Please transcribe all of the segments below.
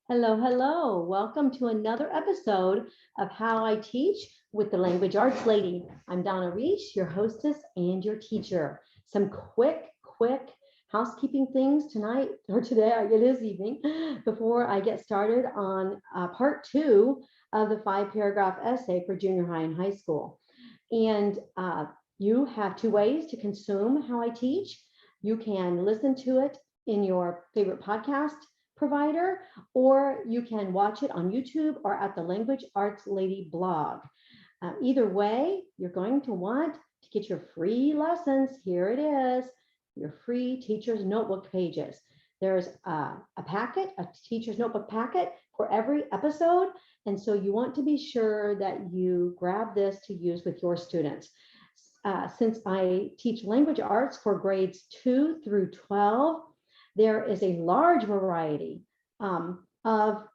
Hello, hello. Welcome to another episode of How I Teach with the Language Arts Lady. I'm Donna Reich, your hostess and your teacher. Some quick housekeeping things tonight or today, it is evening, before I get started on part 2 of the 5-paragraph essay for junior high and high school. And you have 2 ways to consume How I Teach. You can listen to it in your favorite podcast provider, or you can watch it on YouTube or at the Language Arts Lady blog. Either way, you're going to want to get your free lessons. Here it is, your free teacher's notebook pages. There's a teacher's notebook packet for every episode. And so you want to be sure that you grab this to use with your students. Since I teach language arts for grades 2 through 12, there is a large variety of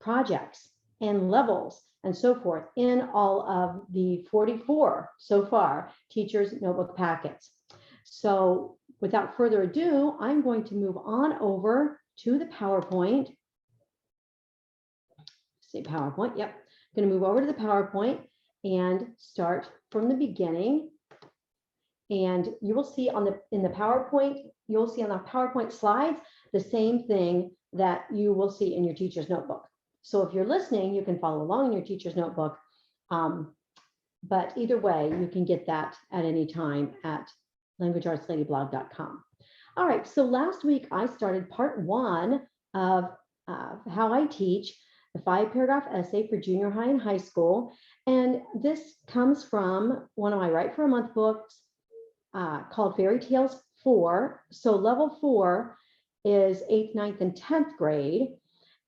projects and levels and so forth in all of the 44 so far teachers notebook packets. So without further ado, I'm going to move on over to the PowerPoint. Say PowerPoint, yep. I'm going to move over to the PowerPoint and start from the beginning. And you will see on the PowerPoint slides the same thing that you will see in your teacher's notebook. So if you're listening, you can follow along in your teacher's notebook. But either way, you can get that at any time at languageartsladyblog.com. All right, so last week I started part 1 of How I Teach, the 5-paragraph essay for junior high and high school. And this comes from one of my Write for a Month books, called Fairy Tales 4. So level 4 is 8th, 9th, and 10th grade.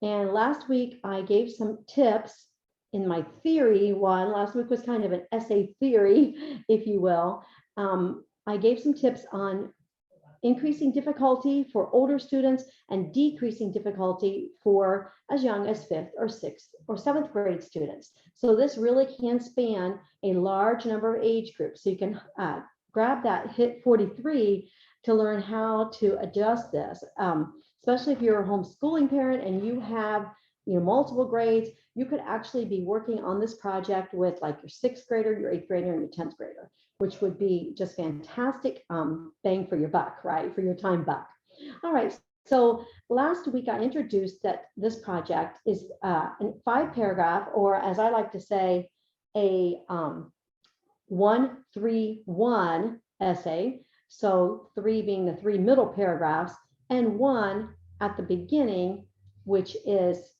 And last week I gave some tips in my theory one. Last week was kind of an essay theory, if you will. I gave some tips on increasing difficulty for older students and decreasing difficulty for as young as 5th or 6th or 7th grade students. So this really can span a large number of age groups. So you can grab that hit 43 to learn how to adjust this, especially if you're a homeschooling parent and you have multiple grades. You could actually be working on this project with like your 6th grader, your 8th grader, and your 10th grader, which would be just fantastic bang for your buck, right? For your time buck. All right. So last week I introduced that this project is a 5-paragraph, or as I like to say, a 1-3-1 essay. So 3 being the 3 middle paragraphs and 1 at the beginning, which is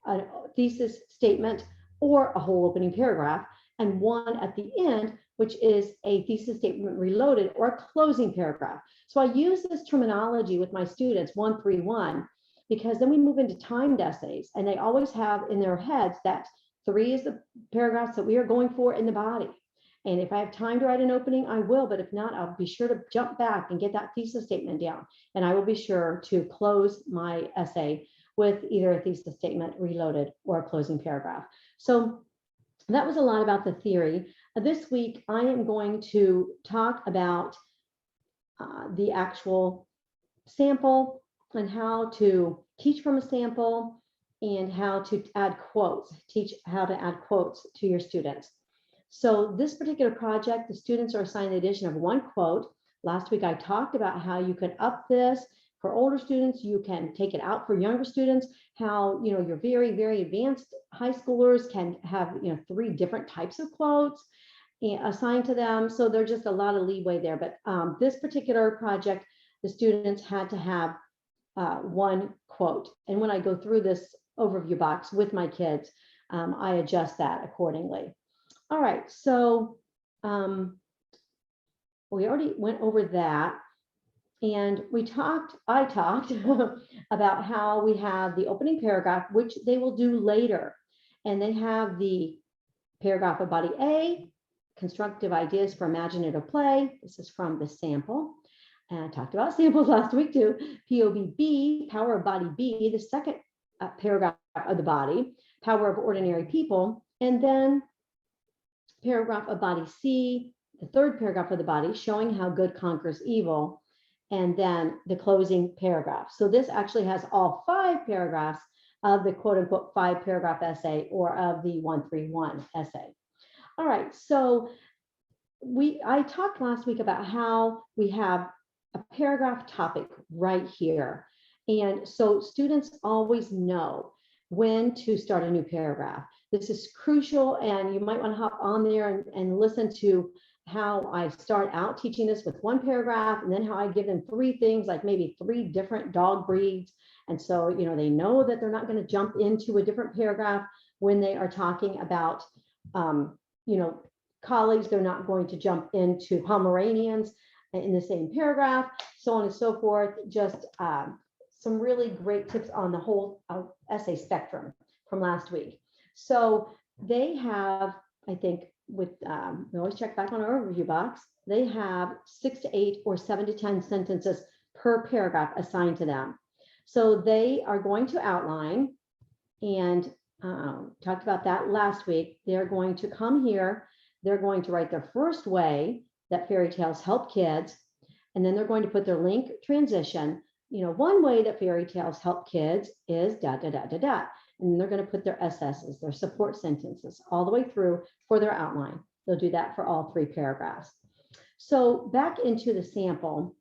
a thesis statement or a whole opening paragraph, and 1 at the end, which is a thesis statement reloaded or a closing paragraph. So I use this terminology with my students, 1-3-1, because then we move into timed essays, and they always have in their heads that 3 is the paragraphs that we are going for in the body. And if I have time to write an opening, I will, but if not, I'll be sure to jump back and get that thesis statement down. And I will be sure to close my essay with either a thesis statement reloaded or a closing paragraph. So that was a lot about the theory. This week, I am going to talk about the actual sample and how to teach from a sample and how to add quotes, teach how to add quotes to your students. So this particular project, the students are assigned the addition of 1 quote. Last week, I talked about how you can up this for older students. You can take it out for younger students, how, your very, very advanced high schoolers can have, 3 different types of quotes assigned to them. So there's just a lot of leeway there. But this particular project, the students had to have 1 quote. And when I go through this overview box with my kids, I adjust that accordingly. All right, so we already went over that, and I talked about how we have the opening paragraph, which they will do later, and they have the paragraph of body A, constructive ideas for imaginative play. This is from the sample, and I talked about samples last week too. POB B, power of body B, the second paragraph of the body, power of ordinary people, and then paragraph of body C, the 3rd paragraph of the body, showing how good conquers evil, and then the closing paragraph. So this actually has all 5 paragraphs of the quote unquote 5-paragraph essay or of the 131 essay. All right, so I talked last week about how we have a paragraph topic right here. And so students always know when to start a new paragraph. This is crucial, and you might want to hop on there and listen to how I start out teaching this with one paragraph, and then how I give them 3 things, like maybe 3 different dog breeds. And so, you know, they know that they're not going to jump into a different paragraph when they are talking about, you know, colleagues. They're not going to jump into Pomeranians in the same paragraph, so on and so forth. Just some really great tips on the whole essay spectrum from last week. So they have, I think, with we always check back on our overview box, they have 6 to 8 or 7 to 10 sentences per paragraph assigned to them. So they are going to outline, and talked about that last week. They're going to come here, they're going to write their first way that fairy tales help kids, and then they're going to put their link transition. You know, one way that fairy tales help kids is da da da da da. And they're going to put their SSs, their support sentences, all the way through for their outline. They'll do that for all 3 paragraphs. So back into the sample.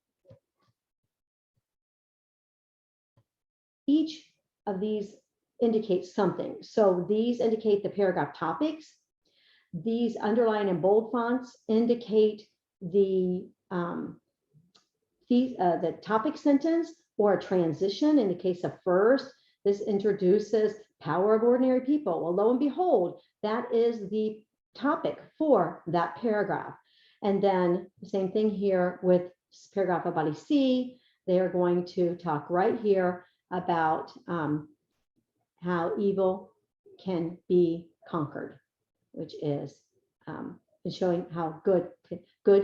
Each of these indicates something. So these indicate the paragraph topics. These underline and bold fonts indicate the topic sentence or a transition. In the case of first, this introduces power of ordinary people. Well, lo and behold, that is the topic for that paragraph. And then the same thing here with paragraph of body C. They are going to talk right here about how evil can be conquered, which is showing how good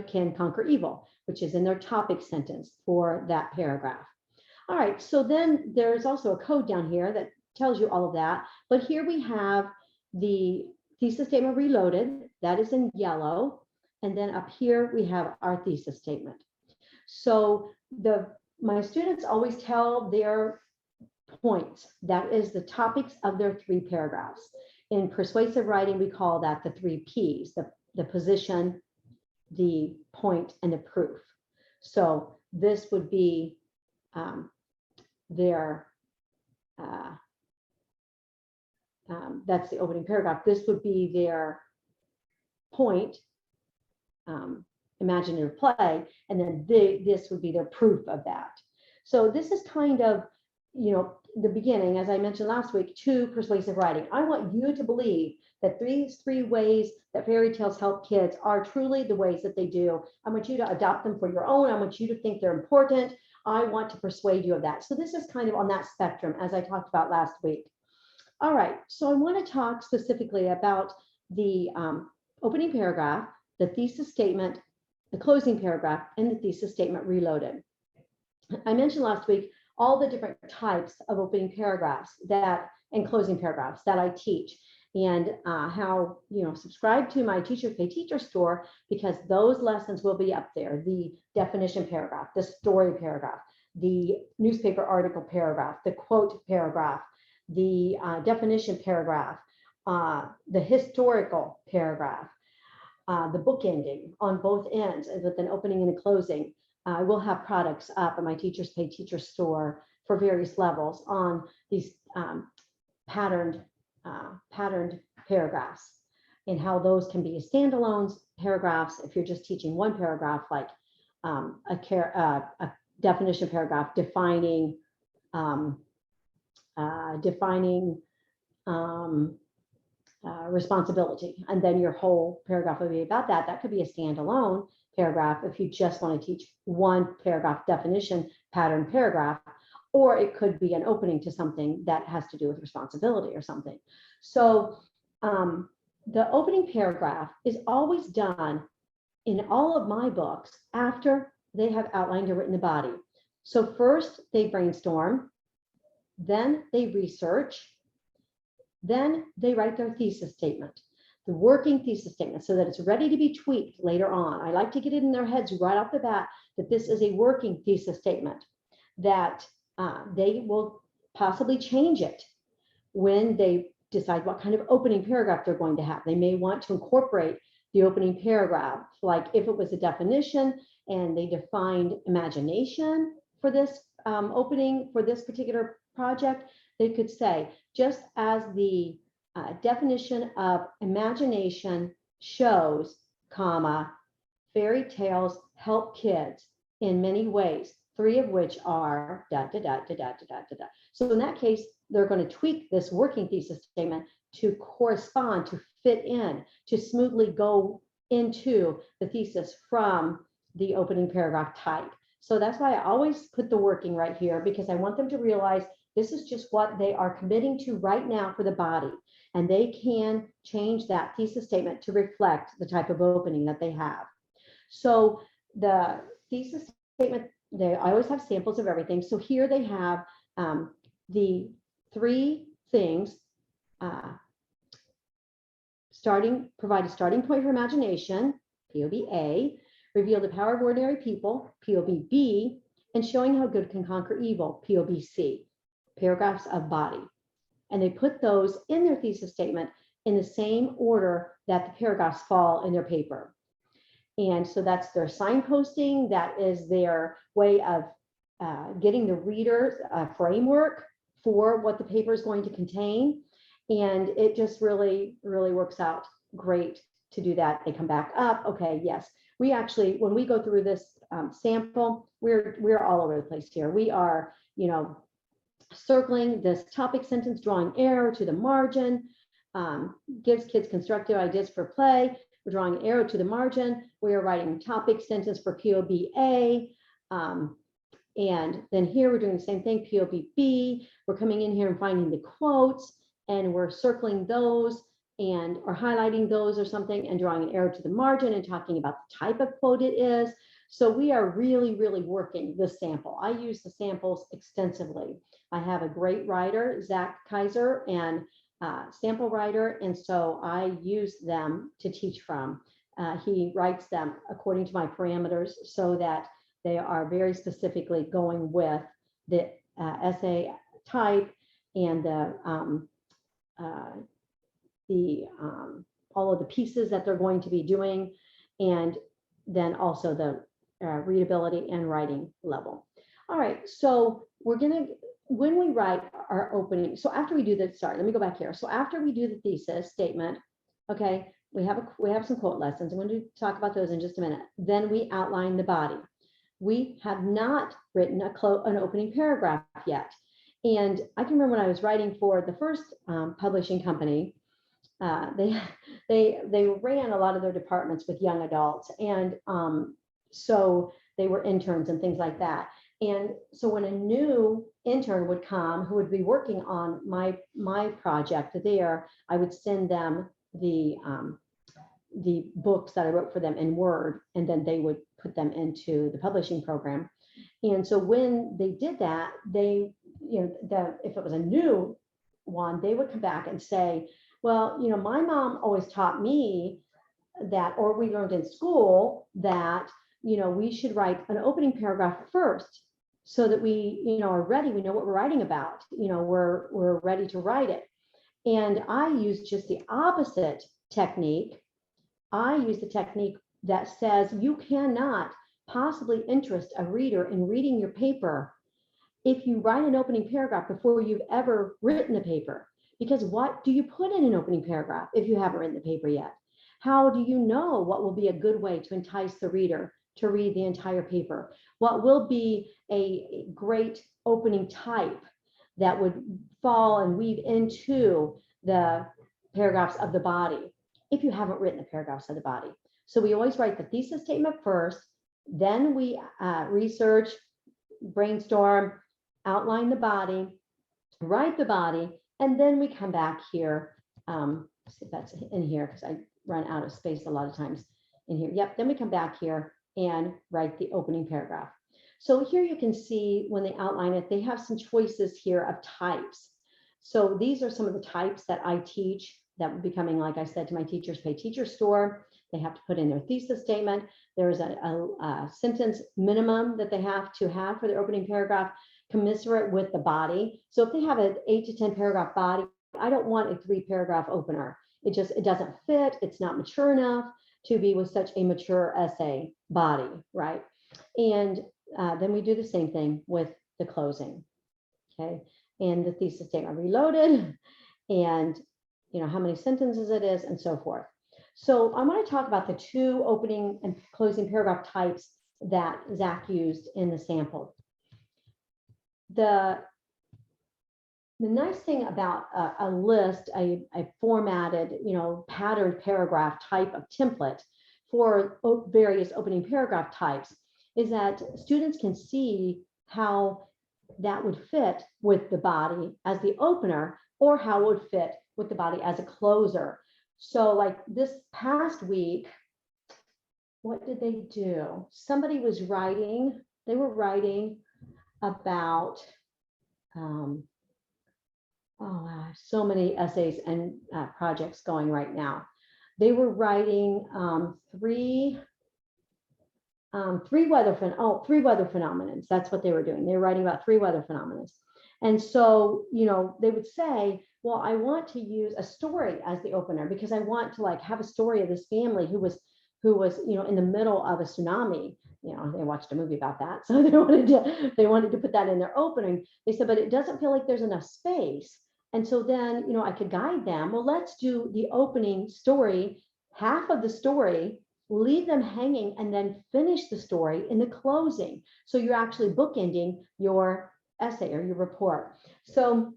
can conquer evil, which is in their topic sentence for that paragraph. All right, so then there's also a code down here that tells you all of that. But here we have the thesis statement reloaded. That is in yellow. And then up here we have our thesis statement. So my students always tell their points. That is the topics of their 3 paragraphs. In persuasive writing, we call that the 3 Ps, the position, the point, and the proof. So this would be that's the opening paragraph. This would be their point, imaginative play, and then this would be their proof of that. So this is kind of, you know, the beginning, as I mentioned last week, to persuasive writing. I want you to believe that these 3 ways that fairy tales help kids are truly the ways that they do. I want you to adopt them for your own. I want you to think they're important. I want to persuade you of that. So this is kind of on that spectrum, as I talked about last week. All right, so I want to talk specifically about the opening paragraph, the thesis statement, the closing paragraph, and the thesis statement reloaded. I mentioned last week all the different types of opening paragraphs and closing paragraphs that I teach, and how, you know, subscribe to my Teachers Pay Teacher store, because those lessons will be up there. The definition paragraph, the story paragraph, the newspaper article paragraph, the quote paragraph, the definition paragraph, the historical paragraph, the book ending on both ends with an opening and a closing. I will have products up on my Teachers Pay Teacher store for various levels on these patterned paragraphs, and how those can be standalone paragraphs if you're just teaching one paragraph, like a definition paragraph defining responsibility, and then your whole paragraph would be about that. That could be a standalone paragraph if you just want to teach one paragraph definition pattern paragraph, or it could be an opening to something that has to do with responsibility or something. So the opening paragraph is always done in all of my books after they have outlined or written the body. So first they brainstorm, then they research, then they write their thesis statement, the working thesis statement, so that it's ready to be tweaked later on. I like to get it in their heads right off the bat that this is a working thesis statement, that they will possibly change it when they decide what kind of opening paragraph they're going to have. They may want to incorporate the opening paragraph, like if it was a definition and they defined imagination for this opening for this particular project, they could say, just as the definition of imagination shows, comma, fairy tales help kids in many ways, three of which are da da da da da da da da. So in that case, they're going to tweak this working thesis statement to correspond, to fit in, to smoothly go into the thesis from the opening paragraph type. So that's why I always put the working right here, because I want them to realize this is just what they are committing to right now for the body. And they can change that thesis statement to reflect the type of opening that they have. So the thesis statement, I always have samples of everything. So here they have the three things: provide a starting point for imagination, POB A, reveal the power of ordinary people, POB B, and showing how good can conquer evil, POB C, paragraphs of body. And they put those in their thesis statement in the same order that the paragraphs fall in their paper. And so that's their signposting. That is their way of getting the readers a framework for what the paper is going to contain. And it just really, really works out great to do that. They come back up. Okay, yes. We actually, when we go through this sample, we're all over the place here. We are, circling this topic sentence, drawing arrow to the margin, gives kids constructive ideas for play. We're drawing an arrow to the margin. We are writing topic sentence for POBA. And then here we're doing the same thing, POBB. We're coming in here and finding the quotes, and we're circling those and or highlighting those or something and drawing an arrow to the margin and talking about the type of quote it is. So we are really, really working this sample. I use the samples extensively. I have a great writer, Zach Kaiser, and sample writer, and so I use them to teach from. He writes them according to my parameters so that they are very specifically going with the essay type and all of the pieces that they're going to be doing, and then also the readability and writing level. All right, so we're gonna, when we write our opening, so after we do the, sorry, let me go back here. So after we do the thesis statement, okay, we have some quote lessons. I'm going to talk about those in just a minute. Then we outline the body. We have not written an opening paragraph yet. And I can remember when I was writing for the first publishing company, they ran a lot of their departments with young adults, and so they were interns and things like that. And so when a new intern would come who would be working on my project there, I would send them the books that I wrote for them in Word, and then they would put them into the publishing program. And so when they did that, they, if it was a new one, they would come back and say, well, my mom always taught me that, or we learned in school that, we should write an opening paragraph first so that we, are ready. We know what we're writing about, we're ready to write it. And I use just the opposite technique. I use the technique that says you cannot possibly interest a reader in reading your paper if you write an opening paragraph before you've ever written a paper. Because what do you put in an opening paragraph if you haven't written the paper yet? How do you know what will be a good way to entice the reader to read the entire paper? What will be a great opening type that would fall and weave into the paragraphs of the body if you haven't written the paragraphs of the body? So we always write the thesis statement first, then we research, brainstorm, outline the body, write the body, and then we come back here. See if that's in here, because I run out of space a lot of times in here. Yep, then we come back here and write the opening paragraph. So here you can see when they outline it, they have some choices here of types. So these are some of the types that I teach that will be coming, like I said, to my Teachers Pay Teacher store. They have to put in their thesis statement. There's a sentence minimum that they have to have for their opening paragraph, commensurate with the body. So if they have an 8 to 10 paragraph body, I don't want a 3-paragraph opener. It doesn't fit. It's not mature enough to be with such a mature essay body, right? And then we do the same thing with the closing, okay? And the thesis statement reloaded, and how many sentences it is, and so forth. So I want to talk about the 2 opening and closing paragraph types that Zach used in the sample. The nice thing about a list, a formatted, patterned paragraph type of template for various opening paragraph types is that students can see how that would fit with the body as the opener, or how it would fit with the body as a closer. So like this past week, what did they do? Somebody was writing, they were writing about, oh wow, so many essays and projects going right now. They were writing three weather phenomena. That's what they were doing. They were writing about 3 weather phenomena. And so, they would say, well, I want to use a story as the opener because I want to have a story of this family who was, in the middle of a tsunami. They watched a movie about that. So they wanted to put that in their opening. They said, but it doesn't feel like there's enough space. And so then, I could guide them. Well, let's do the opening story, half of the story, leave them hanging, and then finish the story in the closing. So you're actually bookending your essay or your report. So,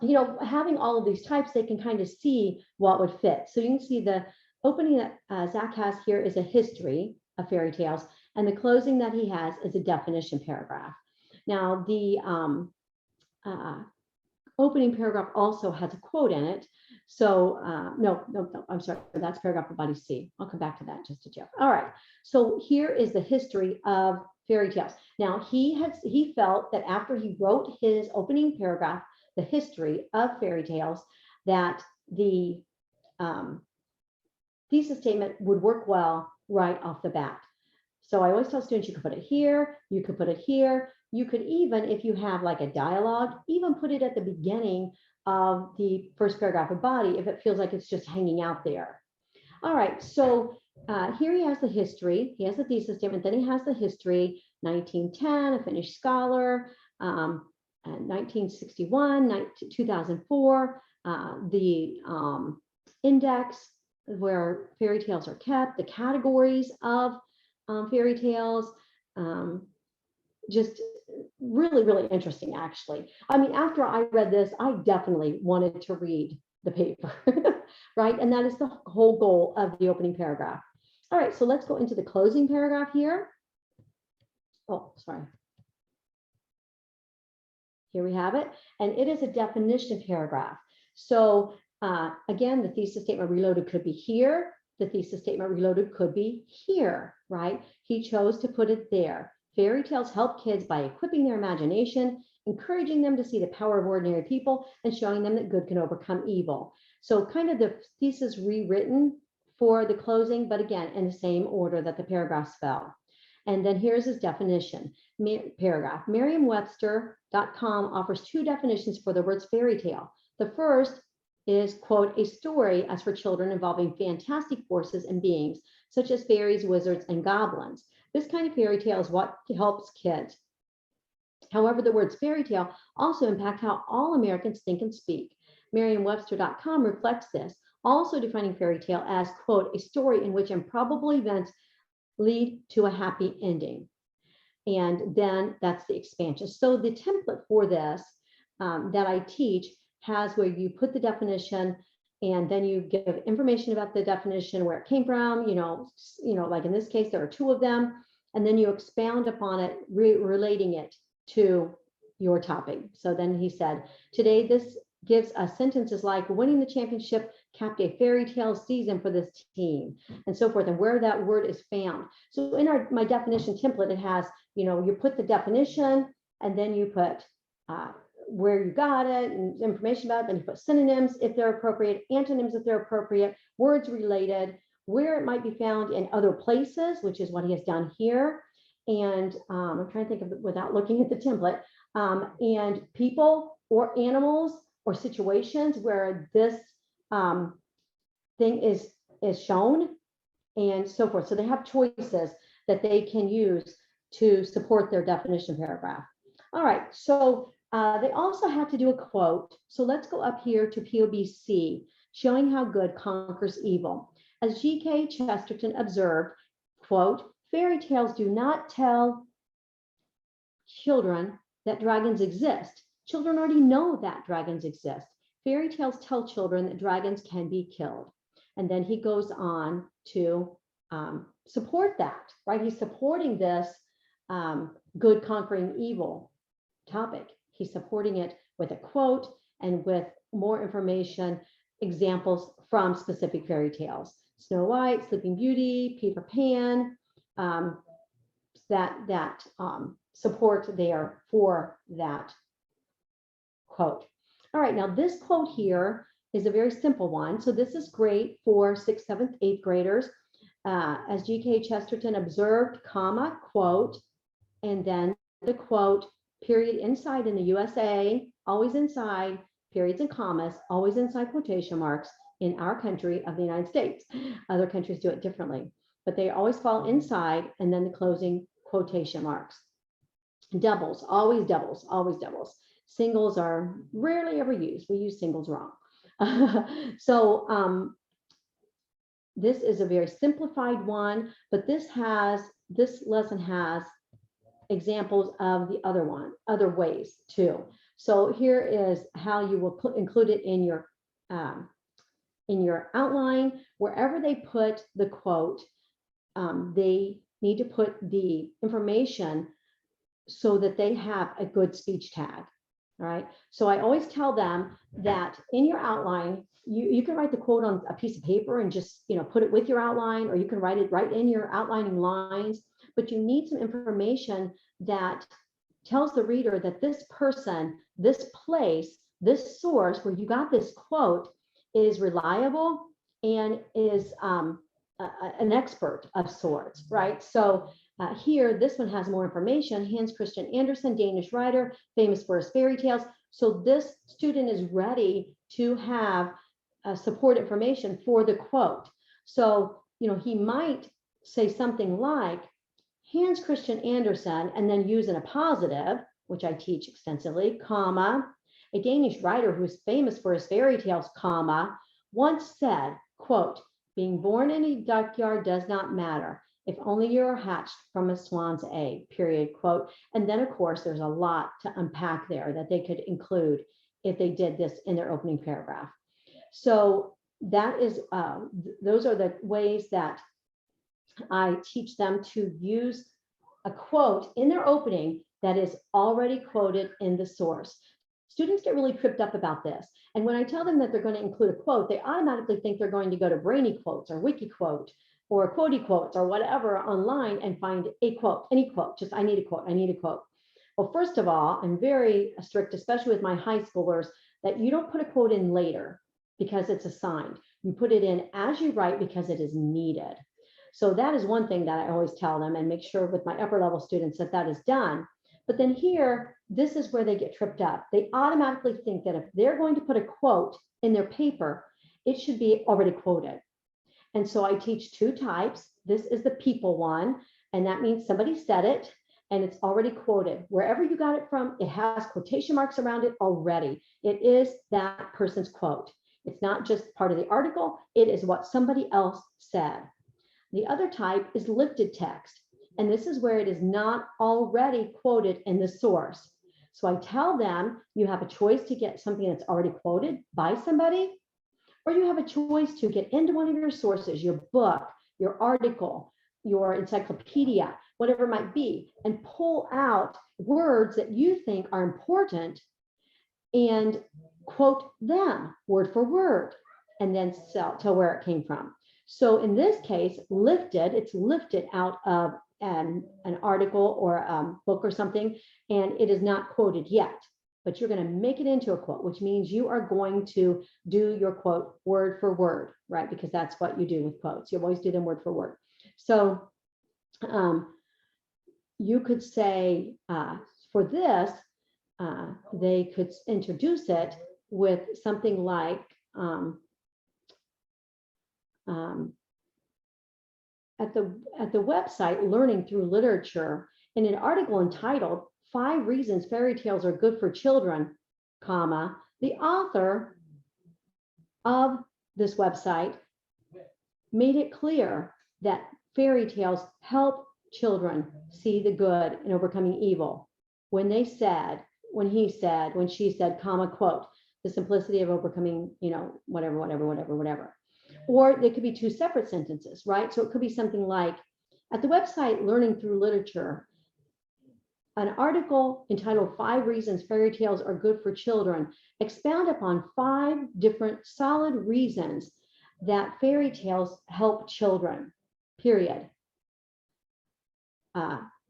having all of these types, they can kind of see what would fit. So you can see the opening that Zach has here is a history of fairy tales, and the closing that he has is a definition paragraph. Now, the opening paragraph also has a quote in it. So no, I'm sorry, that's paragraph for body C. I'll come back to that in just a bit. All right, so here is the history of fairy tales. Now he felt that after he wrote his opening paragraph, the history of fairy tales, that the thesis statement would work well right off the bat. So I always tell students you could put it here, you could put it here. You could even, if you have like a dialogue, even put it at the beginning of the first paragraph of body if it feels like it's just hanging out there. All right, so here he has the history. He has the thesis statement, then he has the history, 1910, a Finnish scholar, 1961, 2004, the index where fairy tales are kept, the categories of fairy tales, just really, really interesting, actually. I mean, after I read this, I definitely wanted to read the paper, right? And that is the whole goal of the opening paragraph. All right, so let's go into the closing paragraph here. Oh, sorry. Here we have it, and it is a definition paragraph. So again, the thesis statement reloaded could be here. The thesis statement reloaded could be here, right? He chose to put it there. Fairy tales help kids by equipping their imagination, encouraging them to see the power of ordinary people, and showing them that good can overcome evil. So kind of the thesis rewritten for the closing, but again, in the same order that the paragraphs fell. And then here's his definition paragraph. Merriam-Webster.com offers 2 definitions for the words fairy tale. The first is, quote, a story as for children involving fantastic forces and beings, such as fairies, wizards, and goblins. This kind of fairy tale is what helps kids. However, the words fairy tale also impact how all Americans think and speak. Merriam-Webster.com reflects this, also defining fairy tale as, quote, a story in which improbable events lead to a happy ending. And then that's the expansion. So the template for this that I teach has where you put the definition, and then you give information about the definition, where it came from, like in this case, there are 2 of them, and then you expound upon it, relating it to your topic. So then he said, today, this gives us sentences like winning the championship capped a fairy tale season for this team, and so forth, and where that word is found. So in my definition template, it has, you put the definition, and then you put where you got it and information about it. Then you put synonyms if they're appropriate, antonyms if they're appropriate, words related, where it might be found in other places, which is what he has done here. And I'm trying to think of it without looking at the template, and people or animals or situations where this thing is shown, and so forth. So they have choices that they can use to support their definition paragraph. All right, so they also have to do a quote. So let's go up here to POBC, showing how good conquers evil. As G.K. Chesterton observed, quote, fairy tales do not tell children that dragons exist. Children already know that dragons exist. Fairy tales tell children that dragons can be killed. And then he goes on to support that, right? He's supporting this good conquering evil topic. He's supporting it with a quote and with more information, examples from specific fairy tales. Snow White, Sleeping Beauty, Peter Pan, that support there for that quote. All right, now this quote here is a very simple one. So this is great for 6th, 7th, 8th graders. As G.K. Chesterton observed, comma, quote, and then the quote, period inside in the USA, always inside, periods and commas, always inside quotation marks in our country of the United States. Other countries do it differently, but they always fall inside and then the closing quotation marks. Doubles, always doubles, always doubles. Singles are rarely ever used. We use singles wrong. So this is a very simplified one, but this lesson has examples of the other ways too. So here is how you will include it in your outline. Wherever they put the quote, they need to put the information so that they have a good speech tag. All right. So I always tell them that in your outline, you can write the quote on a piece of paper and just, put it with your outline, or you can write it right in your outlining lines, but you need some information that tells the reader that this person, this place, this source where you got this quote is reliable and is an expert of sorts, right? So here, this one has more information. Hans Christian Andersen, Danish writer, famous for his fairy tales. So this student is ready to have support information for the quote. So, he might say something like Hans Christian Andersen, and then use in a positive, which I teach extensively, comma, a Danish writer who is famous for his fairy tales, comma, once said, quote, being born in a duckyard does not matter if only you're hatched from a swan's egg, period, quote. And then, of course, there's a lot to unpack there that they could include if they did this in their opening paragraph. So that is, those are the ways that I teach them to use a quote in their opening that is already quoted in the source. Students get really tripped up about this. And when I tell them that they're going to include a quote, they automatically think they're going to go to Brainy Quotes or Wiki Quote or Quotey Quotes or whatever online and find a quote, any quote, just I need a quote, I need a quote. Well, first of all, I'm very strict, especially with my high schoolers, that you don't put a quote in later because it's assigned. You put it in as you write because it is needed. So that is one thing that I always tell them, and make sure with my upper level students that that is done. But then here, this is where they get tripped up. They automatically think that if they're going to put a quote in their paper, it should be already quoted. And so I teach two types. This is the people one, and that means somebody said it and it's already quoted. Wherever you got it from, it has quotation marks around it already. It is that person's quote. It's not just part of the article, it is what somebody else said. The other type is lifted text, and this is where it is not already quoted in the source. So I tell them you have a choice to get something that's already quoted by somebody, or you have a choice to get into one of your sources, your book, your article, your encyclopedia, whatever it might be, and pull out words that you think are important and quote them word for word, and then tell where it came from. So in this case, lifted, it's lifted out of an article or a book or something, and it is not quoted yet, but you're going to make it into a quote, which means you are going to do your quote word for word, right? Because that's what you do with quotes. You always do them word for word. So you could say for this, they could introduce it with something like at the website Learning Through Literature, in an article entitled 5 Reasons Fairy Tales Are Good for Children, comma, the author of this website made it clear that fairy tales help children see the good in overcoming evil. When she said, comma, quote, the simplicity of overcoming, whatever. Or they could be 2 separate sentences, right? So it could be something like, at the website Learning Through Literature, an article entitled 5 Reasons Fairy Tales Are Good for Children expound upon 5 different solid reasons that fairy tales help children, period.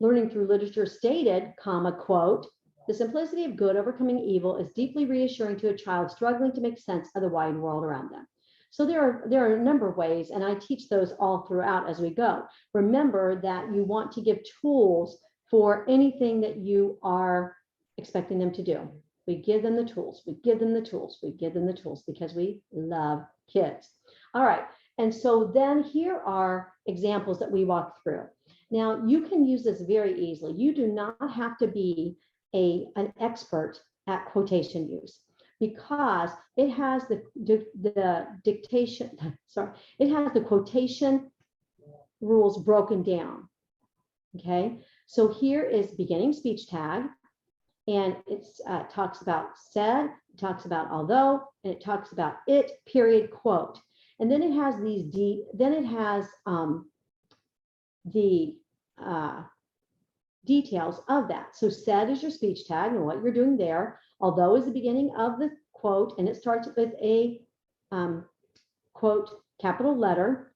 Learning Through Literature stated, comma, quote, the simplicity of good overcoming evil is deeply reassuring to a child struggling to make sense of the wide world around them. So there are a number of ways, and I teach those all throughout as we go. Remember that you want to give tools for anything that you are expecting them to do. We give them the tools, we give them the tools, we give them the tools because we love kids. All right, and so then here are examples that we walk through. Now, you can use this very easily. You do not have to be an expert at quotation use, because it has the quotation rules broken down. Okay, so here is beginning speech tag, and it talks about said, it talks about although, and it talks about it, period, quote. And then it has the details of that. So said is your speech tag and what you're doing there. Although is the beginning of the quote, and it starts with a quote capital letter,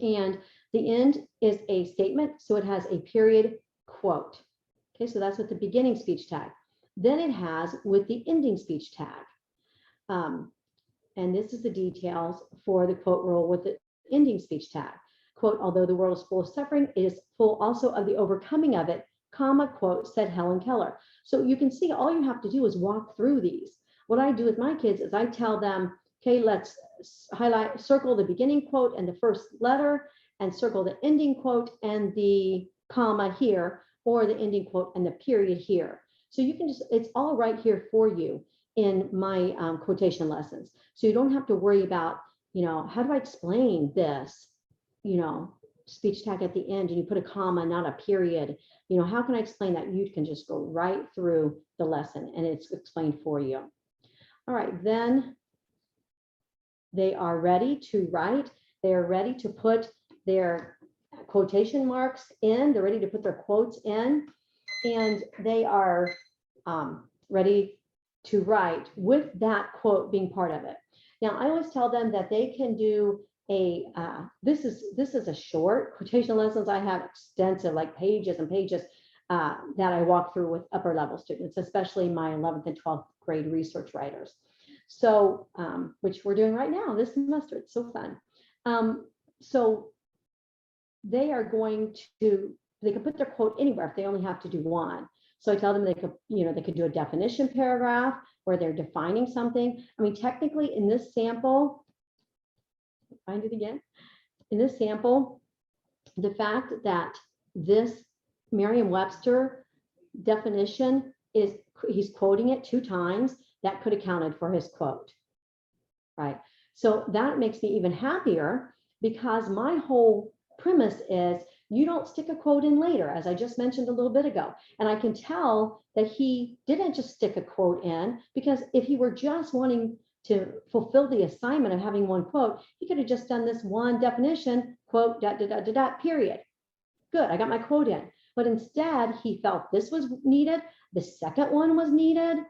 and the end is a statement, so it has a period, quote. Okay, so that's with the beginning speech tag. Then it has with the ending speech tag. And this is the details for the quote rule with the ending speech tag. Quote, although the world is full of suffering, it is full also of the overcoming of it, comma, quote, said Helen Keller. So you can see all you have to do is walk through these. What I do with my kids is I tell them, okay, let's circle the beginning quote and the first letter, and circle the ending quote and the comma here, or the ending quote and the period here. So you can just, it's all right here for you in my quotation lessons. So you don't have to worry about, how do I explain this, speech tag at the end, and you put a comma, not a period. How can I explain that? You can just go right through the lesson and it's explained for you. All right, then they are ready to write. They are ready to put their quotation marks in. They're ready to put their quotes in, and they are ready to write with that quote being part of it. Now, I always tell them that they can do this is a short quotation lessons. I have extensive, like pages and pages that I walk through with upper level students, especially my 11th and 12th grade research writers. So, which we're doing right now this semester. It's so fun. So they are going to, they can put their quote anywhere if they only have to do one. So I tell them they could, they could do a definition paragraph where they're defining something. I mean, technically in this sample, find it again. In this sample, the fact that this Merriam-Webster definition is, he's quoting it 2 times, that could have counted for his quote, right? So that makes me even happier, because my whole premise is you don't stick a quote in later, as I just mentioned a little bit ago. And I can tell that he didn't just stick a quote in, because if he were just wanting to fulfill the assignment of having one quote, he could have just done this one definition, quote, ... period. Good, I got my quote in. But instead, he felt this was needed. The second one was needed.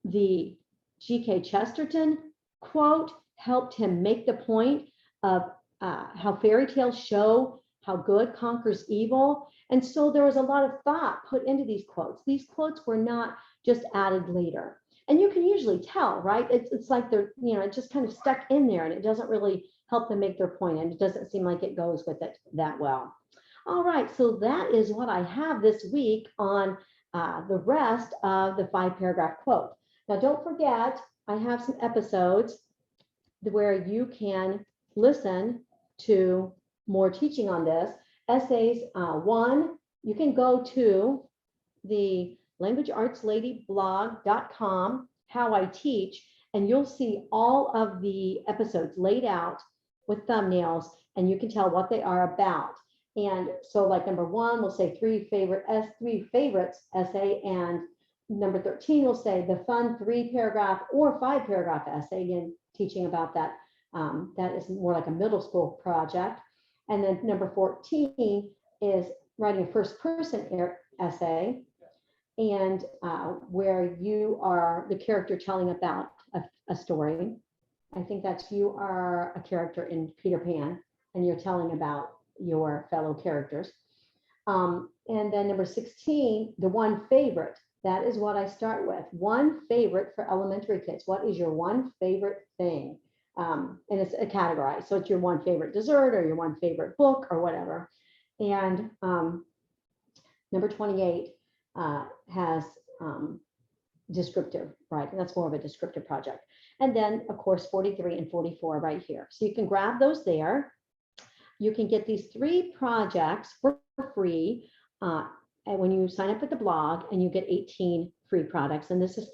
The G.K. Chesterton quote helped him make the point of how fairy tales show how good conquers evil. And so there was a lot of thought put into these quotes. These quotes were not just added later. And you can usually tell, right? It's like they're, it just kind of stuck in there, and it doesn't really help them make their point, and it doesn't seem like it goes with it that well. All right, so that is what I have this week on the rest of the 5-paragraph quote. Now, don't forget, I have some episodes where you can listen to more teaching on this. Essays 1, you can go to the languageartsLadyblog.com, How I Teach, and you'll see all of the episodes laid out with thumbnails, and you can tell what they are about. And so like number 1, we'll say 3 favorites essay, and number 13 will say the fun 3-paragraph or 5-paragraph essay, again, teaching about that. That is more like a middle school project. And then number 14 is writing a first-person essay, and where you are the character telling about a story. I think that's you are a character in Peter Pan, and you're telling about your fellow characters. And then number 16, the one favorite. That is what I start with. One favorite for elementary kids. What is your one favorite thing? And it's a categorized. So it's your one favorite dessert or your one favorite book or whatever. And number 28 has descriptive writing. That's more of a descriptive project. And then, of course, 43 and 44 right here. So you can grab those there. You can get these 3 projects for free and when you sign up at the blog, and you get 18 free products. And this is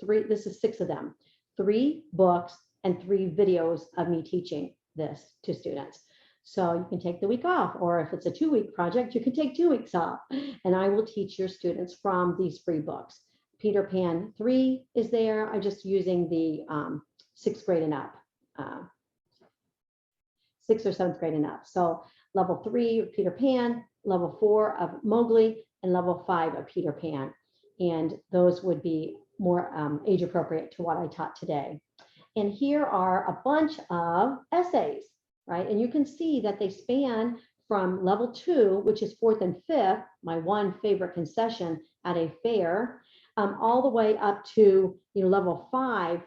6 of them, 3 books and 3 videos of me teaching this to students. So you can take the week off, or if it's a 2-week project, you can take 2 weeks off, and I will teach your students from these free books. Peter Pan 3 is there. I'm just using the 6th grade and up, 6th or 7th grade and up. So level 3 of Peter Pan, level 4 of Mowgli, and level 5 of Peter Pan. And those would be more age appropriate to what I taught today. And here are a bunch of essays, right? And you can see that they span from level 2, which is 4th and 5th, my one favorite concession at a fair, all the way up to level 5,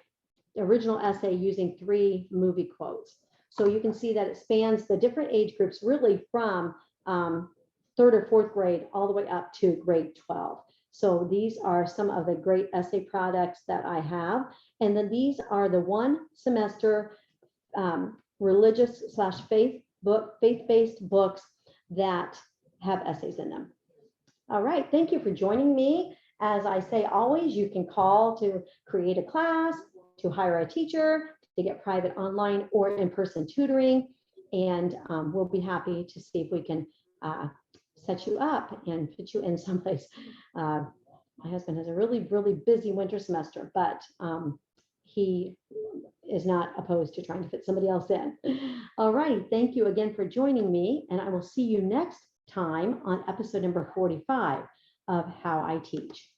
original essay using 3 movie quotes. So you can see that it spans the different age groups really from 3rd or 4th grade all the way up to grade 12. So these are some of the great essay products that I have. And then these are the 1 semester faith-based books that have essays in them. All right, thank you for joining me. As I say always, you can call to create a class, to hire a teacher, to get private online or in-person tutoring. And we'll be happy to see if we can set you up and put you in someplace. My husband has a really, really busy winter semester, but he is not opposed to trying to fit somebody else in. All right, thank you again for joining me, and I will see you next time on episode number 45 of How I Teach.